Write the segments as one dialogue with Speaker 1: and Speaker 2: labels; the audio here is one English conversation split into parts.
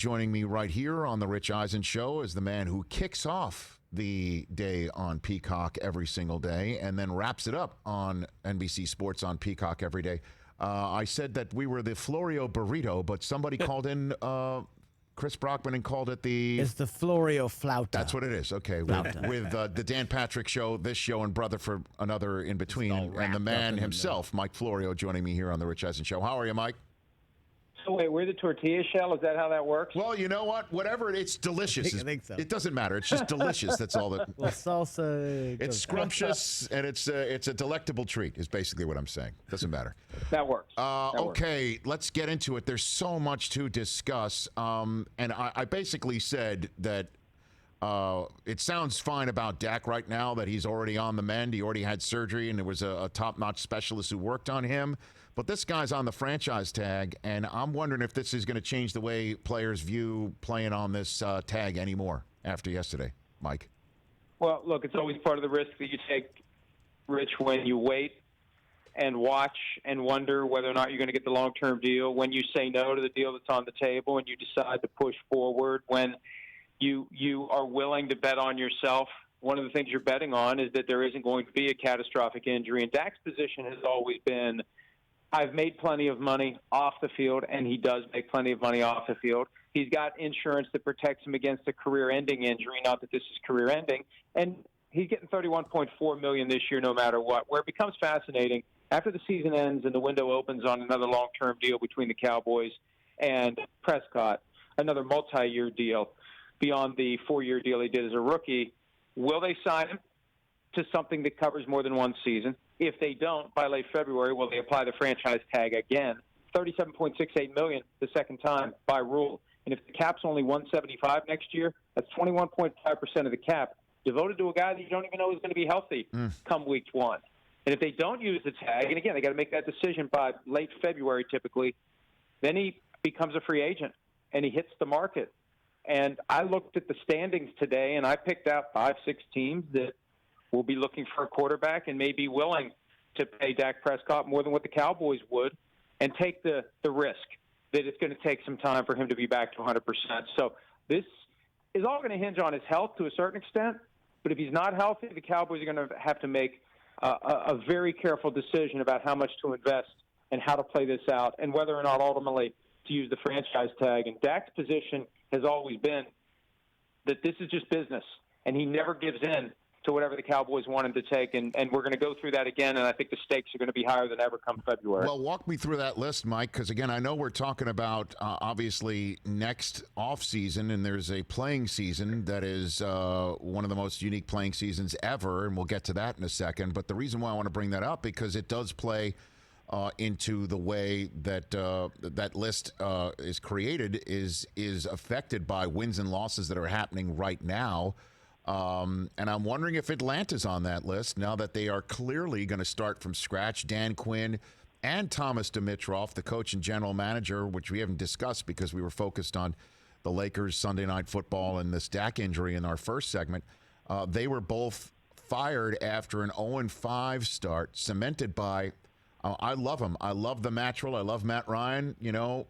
Speaker 1: Joining me right here on the Rich Eisen Show is the man who kicks off the day on Peacock every single day and then wraps it up on NBC Sports on Peacock every day. I said that we were the Florio burrito, but somebody called in, Chris Brockman, and called it
Speaker 2: It's the Florio flauta.
Speaker 1: That's what it is. Okay, with the Dan Patrick Show, this show, and Brother for Another in between, and the man himself, Mike Florio, joining me here on the Rich Eisen Show. How are you, Mike?
Speaker 3: So wait, we're the tortilla shell? Is that how that works?
Speaker 1: Well, you know what? Whatever, it's delicious.
Speaker 2: I think so.
Speaker 1: It doesn't matter. It's just delicious. That's all that.
Speaker 2: Well, salsa.
Speaker 1: It's scrumptious and it's a delectable treat. Is basically what I'm saying. Doesn't matter.
Speaker 3: That works.
Speaker 1: Okay, let's get into it. There's so much to discuss. And I basically said that it sounds fine about Dak right now, that he's already on the mend. He already had surgery, and there was a top-notch specialist who worked on him. But this guy's on the franchise tag, and I'm wondering if this is going to change the way players view playing on this tag anymore after yesterday. Mike?
Speaker 3: Well, look, it's always part of the risk that you take, Rich, when you wait and watch and wonder whether or not you're going to get the long-term deal, when you say no to the deal that's on the table and you decide to push forward, when you are willing to bet on yourself. One of the things you're betting on is that there isn't going to be a catastrophic injury. And Dak's position has always been, I've made plenty of money off the field, and he does make plenty of money off the field. He's got insurance that protects him against a career-ending injury, not that this is career-ending. And he's getting $31.4 million this year no matter what. Where it becomes fascinating, after the season ends and the window opens on another long-term deal between the Cowboys and Prescott, another multi-year deal beyond the 4-year deal he did as a rookie, will they sign him to something that covers more than one season? If they don't, by late February, will they apply the franchise tag again? $37.68 million the second time by rule. And if the cap's only $175 next year, that's 21.5% of the cap devoted to a guy that you don't even know is going to be healthy come week one. And if they don't use the tag, and again, they got to make that decision by late February typically, then he becomes a free agent and he hits the market. And I looked at the standings today, and I picked out 5-6 teams that will be looking for a quarterback and may be willing to pay Dak Prescott more than what the Cowboys would and take the risk that it's going to take some time for him to be back to 100%. So this is all going to hinge on his health to a certain extent, but if he's not healthy, the Cowboys are going to have to make a very careful decision about how much to invest and how to play this out and whether or not ultimately to use the franchise tag. And Dak's position has always been that this is just business, and he never gives in to whatever the Cowboys want him to take, and we're going to go through that again, and I think the stakes are going to be higher than ever come February.
Speaker 1: Well, walk me through that list, Mike, because, again, I know we're talking about, obviously, next offseason, and there's a playing season that is one of the most unique playing seasons ever, and we'll get to that in a second. But the reason why I want to bring that up, because it does play into the way that that list is created is affected by wins and losses that are happening right now. And I'm wondering if Atlanta's on that list now that they are clearly going to start from scratch. Dan Quinn and Thomas Dimitroff, the coach and general manager, which we haven't discussed because we were focused on the Lakers Sunday Night Football and this Dak injury in our first segment. They were both fired after an 0-5 start, cemented by I love him. I love the Mattrell. I love Matt Ryan,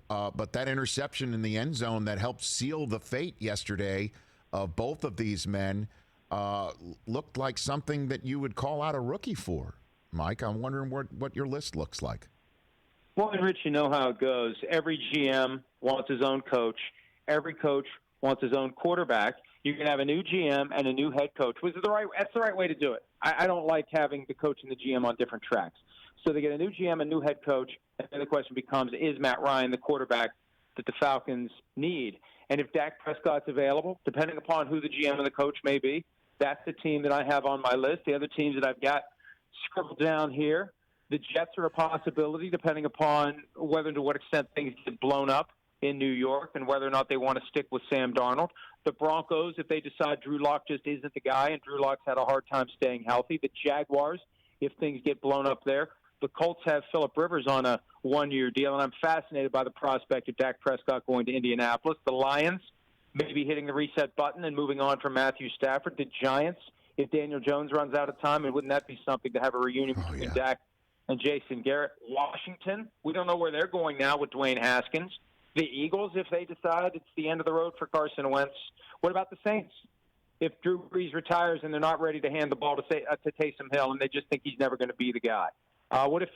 Speaker 1: but that interception in the end zone that helped seal the fate yesterday of both of these men looked like something that you would call out a rookie for. Mike, I'm wondering what your list looks like.
Speaker 3: Well, and Rich, you know how it goes. Every GM wants his own coach. Every coach wants his own quarterback. You can have a new GM and a new head coach. That's the right way to do it. I don't like having the coach and the GM on different tracks. So they get a new GM, a new head coach, and then the question becomes, is Matt Ryan the quarterback that the Falcons need? And if Dak Prescott's available, depending upon who the GM and the coach may be, that's the team that I have on my list. The other teams that I've got scribbled down here, the Jets are a possibility, depending upon whether and to what extent things get blown up in New York and whether or not they want to stick with Sam Darnold. The Broncos, if they decide Drew Lock just isn't the guy, and Drew Lock's had a hard time staying healthy. The Jaguars, if things get blown up there. The Colts have Phillip Rivers on a one-year deal, and I'm fascinated by the prospect of Dak Prescott going to Indianapolis. The Lions maybe hitting the reset button and moving on from Matthew Stafford. The Giants, if Daniel Jones runs out of time, and wouldn't that be something to have a reunion between Dak and Jason Garrett? Washington, we don't know where they're going now with Dwayne Haskins. The Eagles, if they decide it's the end of the road for Carson Wentz. What about the Saints? If Drew Brees retires and they're not ready to hand the ball to Taysom Hill and they just think he's never going to be the guy? What if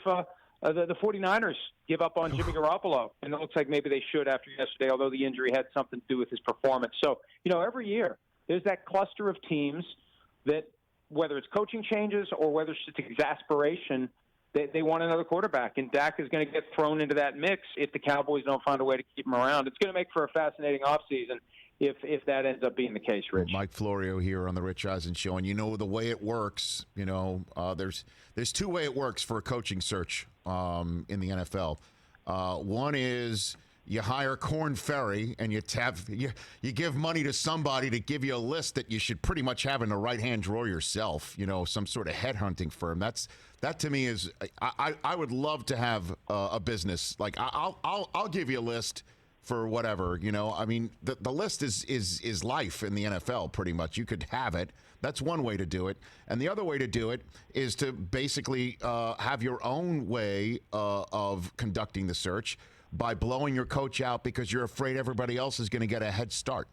Speaker 3: the 49ers give up on Jimmy Garoppolo? And it looks like maybe they should after yesterday, although the injury had something to do with his performance. So, every year there's that cluster of teams that, whether it's coaching changes or whether it's just exasperation, they want another quarterback. And Dak is going to get thrown into that mix if the Cowboys don't find a way to keep him around. It's going to make for a fascinating offseason if that ends up being the case, Rich.
Speaker 1: Mike Florio here on the Rich Eisen Show, and the way it works. There's two ways it works for a coaching search in the NFL. One is you hire Corn Ferry and you give money to somebody to give you a list that you should pretty much have in the right-hand drawer yourself. Some sort of headhunting firm. That to me is I would love to have a business like I'll give you a list for whatever, the list is life in the NFL pretty much. You could have it. That's one way to do it. And the other way to do it is to basically have your own way of conducting the search by blowing your coach out because you're afraid everybody else is going to get a head start.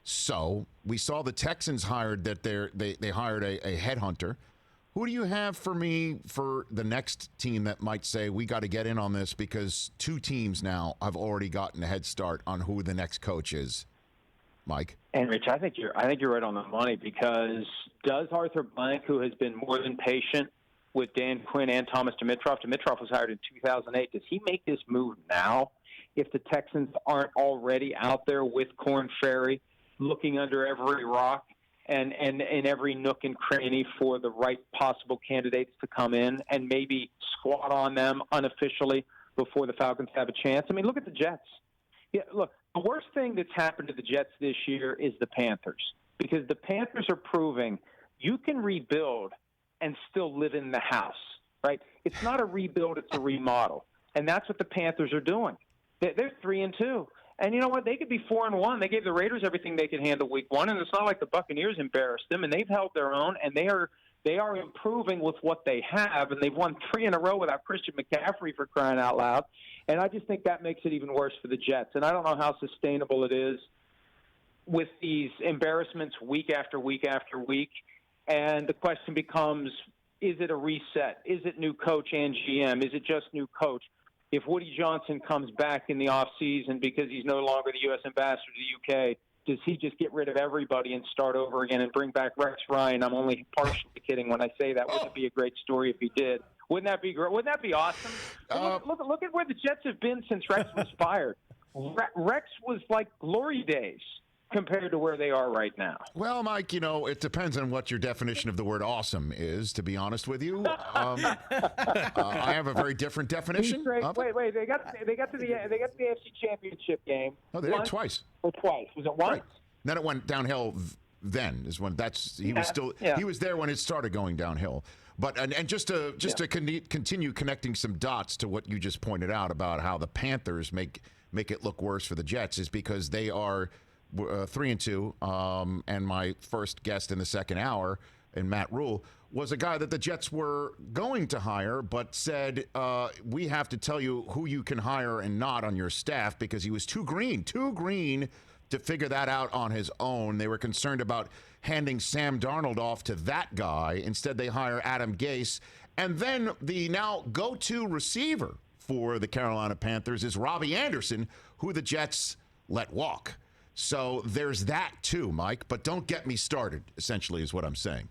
Speaker 1: So we saw the Texans hired they hired a headhunter. Who do you have for me for the next team that might say we got to get in on this because two teams now have already gotten a head start on who the next coach is? Mike?
Speaker 3: And Rich, I think you're right on the money because does Arthur Blank, who has been more than patient with Dan Quinn and Thomas Dimitroff was hired in 2008, does he make this move now if the Texans aren't already out there with Corn Ferry looking under every rock and every nook and cranny for the right possible candidates to come in and maybe squat on them unofficially before the Falcons have a chance? I mean, look at the Jets. Yeah, look, the worst thing that's happened to the Jets this year is the Panthers, because the Panthers are proving you can rebuild and still live in the house, right? It's not a rebuild, it's a remodel. And that's what the Panthers are doing. They're 3-2. And you know what? They could be 4-1. They gave the Raiders everything they could handle week one, and it's not like the Buccaneers embarrassed them, and they've held their own, and they are improving with what they have, and they've won 3 in a row without Christian McCaffrey, for crying out loud. And I just think that makes it even worse for the Jets. And I don't know how sustainable it is with these embarrassments week after week after week. And the question becomes, is it a reset? Is it new coach and GM? Is it just new coach? If Woody Johnson comes back in the offseason because he's no longer the U.S. ambassador to the UK, does he just get rid of everybody and start over again and bring back Rex Ryan? I'm only partially kidding when I say that. Wouldn't it be a great story if he did? Wouldn't that be great? Wouldn't that be awesome? Look at where the Jets have been since Rex was fired. Rex was like glory days compared to where they are right now.
Speaker 1: Well, Mike, it depends on what your definition of the word awesome is, to be honest with you. I have a very different definition.
Speaker 3: Wait, they got to the AFC Championship game.
Speaker 1: No, they did twice.
Speaker 3: Or twice. Was it once?
Speaker 1: Right. Then it went downhill he was there when it started going downhill. But and just to continue connecting some dots to what you just pointed out about how the Panthers make it look worse for the Jets is because they are 3-2, and my first guest in the second hour, and Matt Rule, was a guy that the Jets were going to hire, but said, we have to tell you who you can hire and not on your staff because he was too green to figure that out on his own. They were concerned about handing Sam Darnold off to that guy. Instead, they hire Adam Gase. And then the now go-to receiver for the Carolina Panthers is Robbie Anderson, who the Jets let walk. So there's that too, Mike. But don't get me started, essentially, is what I'm saying.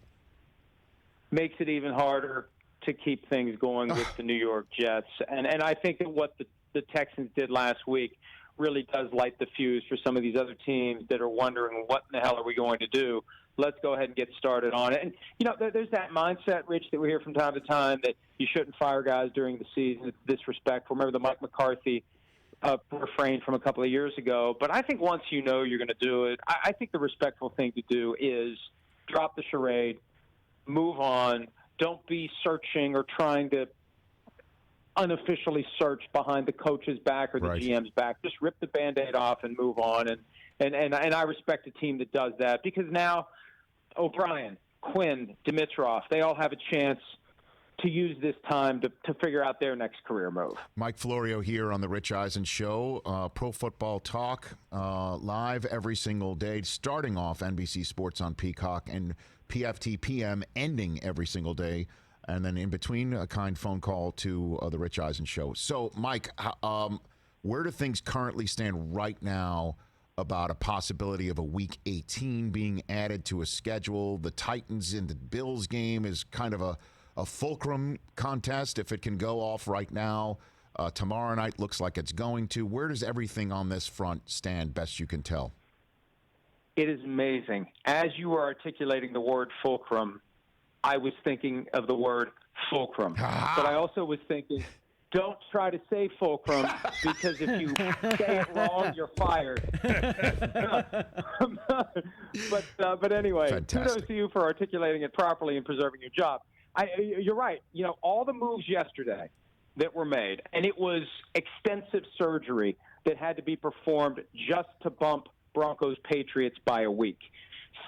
Speaker 3: Makes it even harder to keep things going with the New York Jets. And I think that what the Texans did last week really does light the fuse for some of these other teams that are wondering, what in the hell are we going to do? Let's go ahead and get started on it. And, there's that mindset, Rich, that we hear from time to time that you shouldn't fire guys during the season. It's disrespectful. Remember the Mike McCarthy refrain from a couple of years ago. But I think once you know you're going to do it, I think the respectful thing to do is drop the charade, move on. Don't be searching or trying to unofficially search behind the coach's back or the GM's back. Just rip the Band-Aid off and move on. And I respect a team that does that because now O'Brien, Quinn, Dimitroff, they all have a chance to use this time to figure out their next career move.
Speaker 1: Mike Florio here on the Rich Eisen Show. Pro Football Talk, live every single day, starting off NBC Sports on Peacock and PFT PM, ending every single day. And then in between, a kind phone call to the Rich Eisen Show. So, Mike, where do things currently stand right now about a possibility of a Week 18 being added to a schedule? The Titans in the Bills game is kind of a fulcrum contest if it can go off right now. Tomorrow night looks like it's going to. Where does everything on this front stand, best you can tell?
Speaker 3: It is amazing. As you were articulating the word fulcrum, I was thinking of the word fulcrum. But I also was thinking, don't try to say fulcrum, because if you say it wrong, you're fired. But anyway,
Speaker 1: Fantastic.
Speaker 3: Kudos to you for articulating it properly and preserving your job. You're right. You know, all the moves yesterday that were made, and it was extensive surgery that had to be performed just to bump Broncos-Patriots by a week.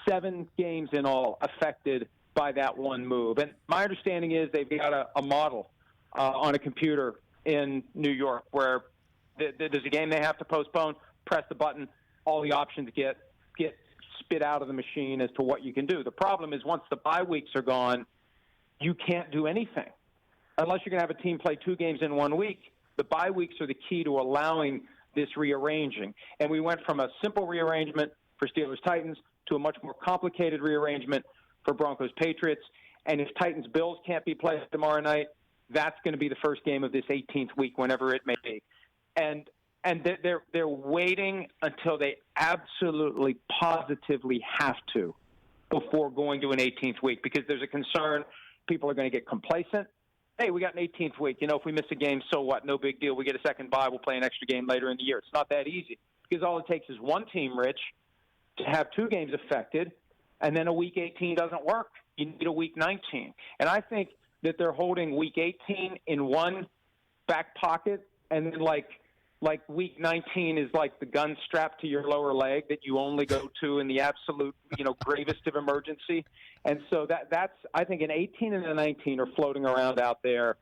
Speaker 3: 7 games in all affected by that one move. And my understanding is they've got a model on a computer in New York where there's a game they have to postpone, press the button, all the options get spit out of the machine as to what you can do. The problem is once the bye weeks are gone, you can't do anything. Unless you're going to have a team play 2 games in 1 week, the bye weeks are the key to allowing this rearranging. And we went from a simple rearrangement for Steelers-Titans to a much more complicated rearrangement for Broncos-Patriots. And if Titans-Bills can't be played tomorrow night, that's going to be the first game of this 18th week, whenever it may be. And they're waiting until they absolutely, positively have to before going to an 18th week, because there's a concern people are going to get complacent. Hey, we got an 18th week. You know, if we miss a game, so what? No big deal. We get a second bye. We'll play an extra game later in the year. It's not that easy, because all it takes is one team, Rich, to have 2 games affected, and then a Week 18 doesn't work. You need a Week 19. And I think that they're holding Week 18 in one back pocket, and then like Week 19 is like the gun strapped to your lower leg that you only go to in the absolute, gravest of emergency. And so that's, I think, an 18 and a 19 are floating around out there.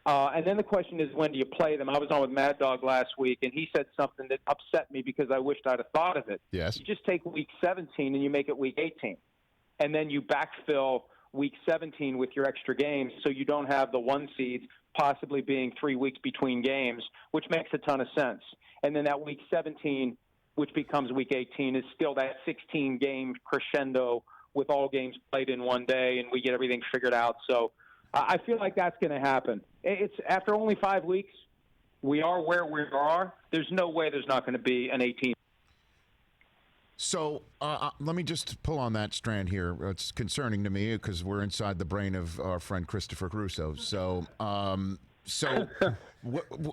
Speaker 3: And then the question is, when do you play them? I was on with Mad Dog last week, and he said something that upset me because I wished I'd have thought of it.
Speaker 1: Yes.
Speaker 3: You just take Week 17 and you make it Week 18. And then you backfill Week 17 with your extra games, so you don't have the 1 seeds possibly being 3 weeks between games, which makes a ton of sense. And then that Week 17, which becomes Week 18, is still that 16-game crescendo with all games played in one day, and we get everything figured out. So I feel like that's going to happen. It's after only 5 weeks, we are where we are. There's no way there's not going to be an 18.
Speaker 1: So let me just pull on that strand here. It's concerning to me because we're inside the brain of our friend Christopher Caruso. So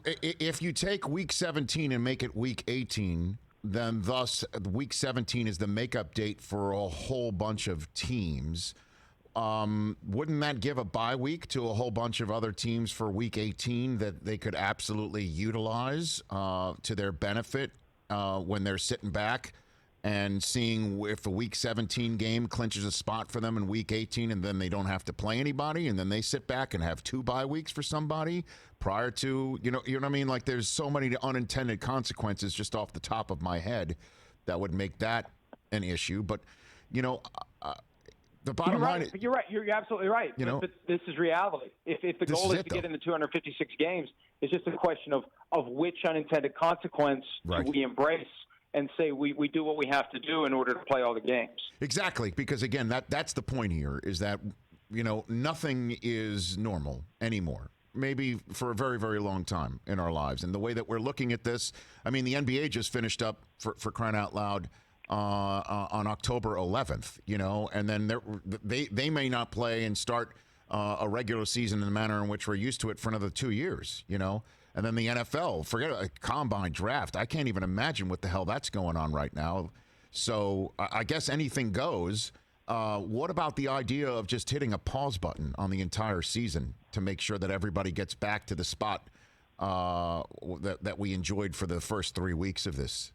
Speaker 1: if you take Week 17 and make it Week 18, then thus Week 17 is the makeup date for a whole bunch of teams. Wouldn't that give a bye week to a whole bunch of other teams for Week 18 that they could absolutely utilize to their benefit when they're sitting back and seeing if a Week 17 game clinches a spot for them in Week 18, and then they don't have to play anybody, and then they sit back and have 2 bye weeks for somebody prior to, you know what I mean? Like, there's so many unintended consequences just off the top of my head that would make that an issue. But, the bottom line is...
Speaker 3: You're right. You're absolutely right. But this is reality. If the goal is to get into 256 games, it's just a question of which unintended consequence do we embrace and say we do what we have to do in order to play all the games. Exactly,
Speaker 1: because again, that's the point here, is that nothing is normal anymore. Maybe for a very, very long time in our lives. And the way that we're looking at this, I mean, the NBA just finished up, for crying out loud, on October 11th, and then they may not play and start a regular season in the manner in which we're used to it for another 2 years, And then the NFL, forget a combine draft. I can't even imagine what the hell that's going on right now. So I guess anything goes. What about the idea of just hitting a pause button on the entire season to make sure that everybody gets back to the spot that we enjoyed for the first 3 weeks of this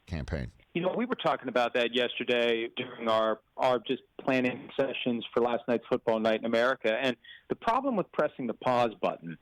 Speaker 1: campaign?
Speaker 3: We were talking about that yesterday during our just planning sessions for last night's football night in America. And the problem with pressing the pause button,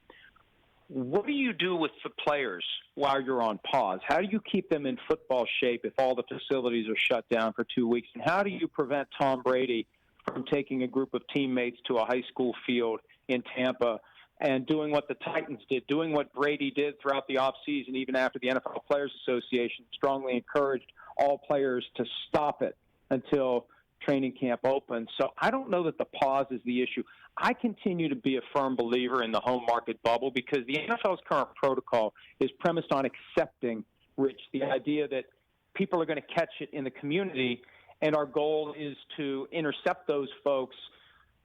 Speaker 3: what do you do with the players while you're on pause? How do you keep them in football shape if all the facilities are shut down for 2 weeks? And how do you prevent Tom Brady from taking a group of teammates to a high school field in Tampa and doing what the Titans did, doing what Brady did throughout the offseason, even after the NFL Players Association strongly encouraged all players to stop it until training camp opens? So I don't know that the pause is the issue. I continue to be a firm believer in the home market bubble because the NFL's current protocol is premised on accepting, Rich, the idea that people are going to catch it in the community, and our goal is to intercept those folks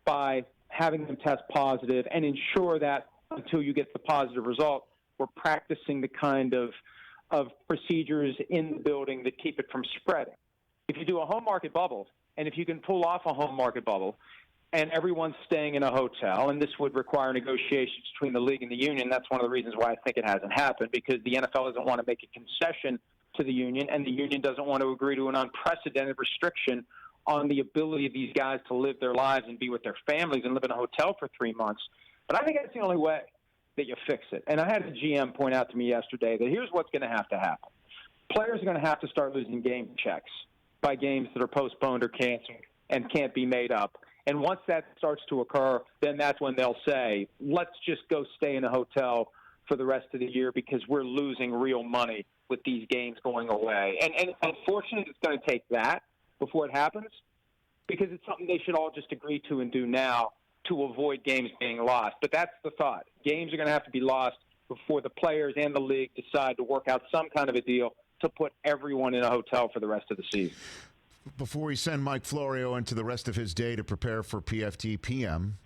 Speaker 3: by having them test positive and ensure that until you get the positive result, we're practicing the kind of procedures in the building that keep it from spreading. If you do a home market bubble, and if you can pull off a home market bubble, and everyone's staying in a hotel, and this would require negotiations between the league and the union, that's one of the reasons why I think it hasn't happened, because the NFL doesn't want to make a concession to the union, and the union doesn't want to agree to an unprecedented restriction on the ability of these guys to live their lives and be with their families and live in a hotel for 3 months. But I think that's the only way that you fix it. And I had a GM point out to me yesterday that here's what's going to happen. Players are going to have to start losing game checks by games that are postponed or canceled and can't be made up. And once that starts to occur, then that's when they'll say, let's just go stay in a hotel for the rest of the year because we're losing real money with these games going away. And unfortunately, it's going to take that before it happens because it's something they should all just agree to and do now to avoid games being lost. But that's the thought. Games are going to have to be lost before the players and the league decide to work out some kind of a deal to put everyone in a hotel for the rest of the season.
Speaker 1: Before we send Mike Florio into the rest of his day to prepare for PFT PM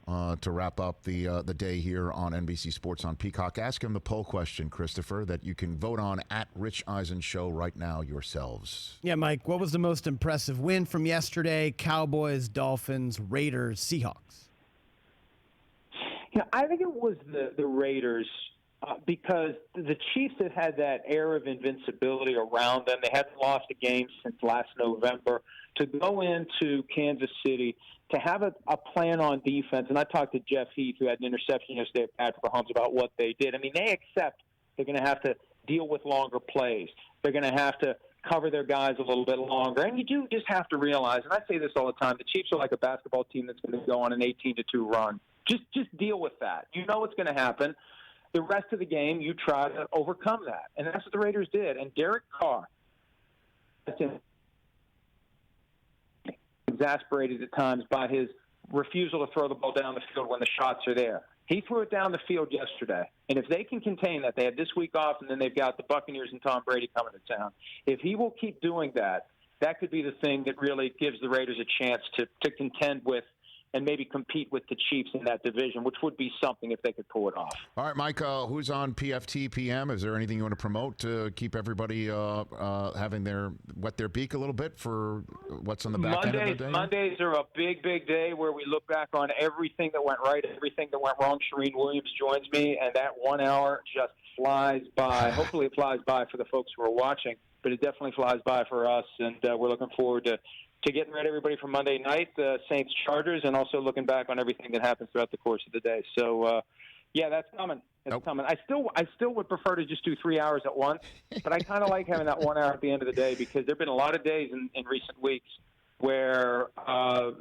Speaker 1: to wrap up the day here on NBC Sports on Peacock, ask him the poll question, Christopher, that you can vote on at Rich Eisen Show right now yourselves.
Speaker 2: Yeah, Mike, what was the most impressive win from yesterday? Cowboys, Dolphins, Raiders, Seahawks?
Speaker 3: I think it was the Raiders because the Chiefs have had that air of invincibility around them. They haven't lost a game since last November. To go into Kansas City, to have a plan on defense, and I talked to Jeff Heath, who had an interception yesterday at Patrick Mahomes, about what they did. I mean, they accept they're going to have to deal with longer plays. They're going to have to cover their guys a little bit longer. And you do just have to realize, and I say this all the time, the Chiefs are like a basketball team that's going to go on an 18-2 run. Just deal with that. You know what's going to happen. The rest of the game, you try to overcome that. And that's what the Raiders did. And Derek Carr, exasperated at times by his refusal to throw the ball down the field when the shots are there. He threw it down the field yesterday. And if they can contain that, they had this week off, and then they've got the Buccaneers and Tom Brady coming to town. If he will keep doing that, that could be the thing that really gives the Raiders a chance to contend with and maybe compete with the Chiefs in that division, which would be something if they could pull it off.
Speaker 1: All right, Mike, who's on PFT PM? Is there anything you want to promote to keep everybody having wet their beak a little bit for what's on the back end of the day?
Speaker 3: Mondays are a big, big day where we look back on everything that went right, everything that went wrong. Shereen Williams joins me, and that 1 hour just flies by. Hopefully it flies by for the folks who are watching, but it definitely flies by for us, and we're looking forward to getting ready everybody for Monday night, Saints Chargers, and also looking back on everything that happens throughout the course of the day. So, yeah, that's coming. It's coming. I still would prefer to just do 3 hours at once, but I kind of like having that 1 hour at the end of the day because there have been a lot of days in recent weeks where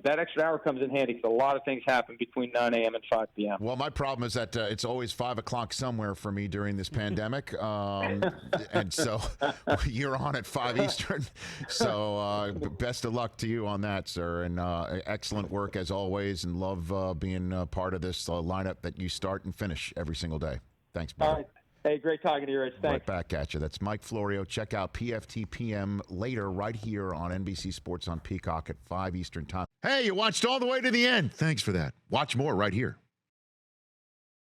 Speaker 3: that extra hour comes in handy because a lot of things happen between 9 a.m. and 5 p.m.
Speaker 1: Well, my problem is that it's always 5 o'clock somewhere for me during this pandemic. And so you're on at 5 Eastern. So best of luck to you on that, sir. And excellent work as always, and love being part of this lineup that you start and finish every single day. Thanks, brother.
Speaker 3: All right. Hey, great talking to you, Rich. Thanks.
Speaker 1: Right back at you. That's Mike Florio. Check out PFT PM later right here on NBC Sports on Peacock at 5 Eastern time. Hey, you watched all the way to the end. Thanks for that. Watch more right here.